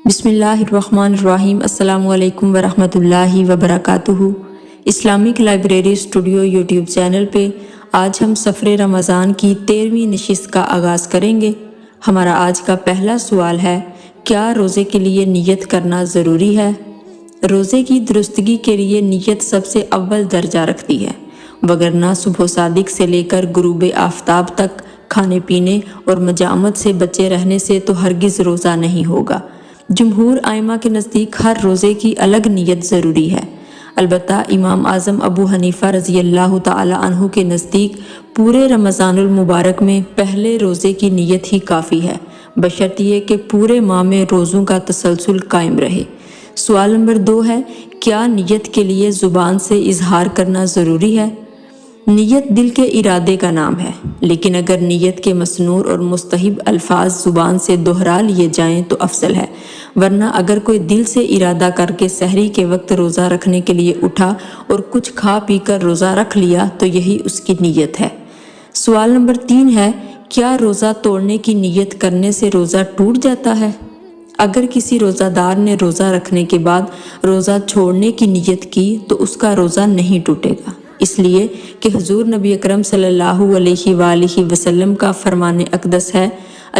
بسم اللہ الرحمن الرحیم۔ السلام علیکم ورحمۃ اللہ وبرکاتہ۔ Islamic library studio YouTube channel پہ آج ہم سفر رمضان کی 13ویں نشست کا آغاز کریں گے۔ ہمارا آج کا پہلا سوال ہے، کیا روزے کے لیے نیت کرنا ضروری ہے؟ روزے کی درستگی کے لیے نیت سب سے اول درجہ رکھتی ہے، وگرنہ صبح صادق سے لے کر غروب آفتاب تک کھانے پینے اور مجامت سے بچے رہنے سے تو ہرگز روزہ نہیں ہوگا۔ جمہور ائمہ کے نزدیک ہر روزے کی الگ نیت ضروری ہے، البتہ امام اعظم ابو حنیفہ رضی اللہ تعالی عنہ کے نزدیک پورے رمضان المبارک میں پہلے روزے کی نیت ہی کافی ہے، بشرط یہ کہ پورے ماہ میں روزوں کا تسلسل قائم رہے۔ سوال نمبر 2 ہے، کیا نیت کے لیے زبان سے اظہار کرنا ضروری ہے؟ نیت دل کے ارادے کا نام ہے، لیکن اگر نیت کے مسنون اور مستحب الفاظ زبان سے دہرا لیے جائیں تو افضل ہے، ورنہ اگر کوئی دل سے ارادہ کر کے سحری کے وقت روزہ رکھنے کے لیے اٹھا اور کچھ کھا پی کر روزہ رکھ لیا تو یہی اس کی نیت ہے۔ سوال نمبر 3 ہے، کیا روزہ توڑنے کی نیت کرنے سے روزہ ٹوٹ جاتا ہے؟ اگر کسی روزہ دار نے روزہ رکھنے کے بعد روزہ چھوڑنے کی نیت کی تو اس کا روزہ نہیں ٹوٹے گا، اس لیے کہ حضور نبی اکرم صلی اللہ علیہ وآلہ وسلم کا فرمان اقدس ہے،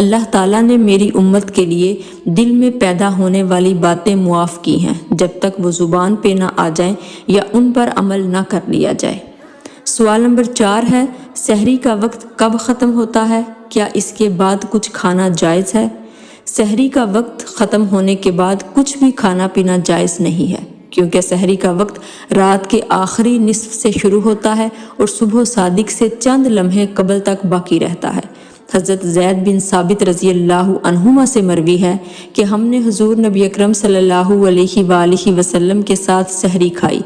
اللہ تعالیٰ نے میری امت کے لیے دل میں پیدا ہونے والی باتیں معاف کی ہیں جب تک وہ زبان پہ نہ آ جائیں یا ان پر عمل نہ کر لیا جائے۔ سوال نمبر 4 ہے، سحری کا وقت کب ختم ہوتا ہے؟ کیا اس کے بعد کچھ کھانا جائز ہے؟ سحری کا وقت ختم ہونے کے بعد کچھ بھی کھانا پینا جائز نہیں ہے، کیونکہ سحری کا وقت رات کے آخری نصف سے شروع ہوتا ہے اور صبح صادق سے چند لمحے قبل تک باقی رہتا ہے۔ حضرت زید بن ثابت رضی اللہ عنہما سے مروی ہے کہ ہم نے حضور نبی اکرم صلی اللہ علیہ وآلہ وسلم کے ساتھ سحری کھائی،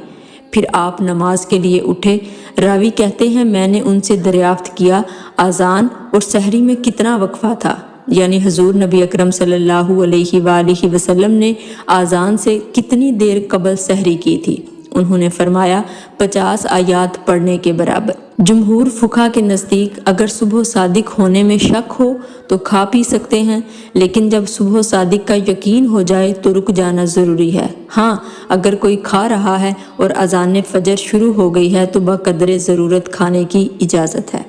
پھر آپ نماز کے لیے اٹھے۔ راوی کہتے ہیں، میں نے ان سے دریافت کیا، اذان اور سحری میں کتنا وقفہ تھا؟ یعنی حضور نبی اکرم صلی اللہ علیہ وآلہ وسلم نے اذان سے کتنی دیر قبل سحری کی تھی؟ انہوں نے فرمایا 50 آیات پڑھنے کے برابر۔ جمہور فقہا کے نزدیک اگر صبح صادق ہونے میں شک ہو تو کھا پی سکتے ہیں، لیکن جب صبح صادق کا یقین ہو جائے تو رک جانا ضروری ہے۔ ہاں، اگر کوئی کھا رہا ہے اور اذان فجر شروع ہو گئی ہے تو بقدر ضرورت کھانے کی اجازت ہے۔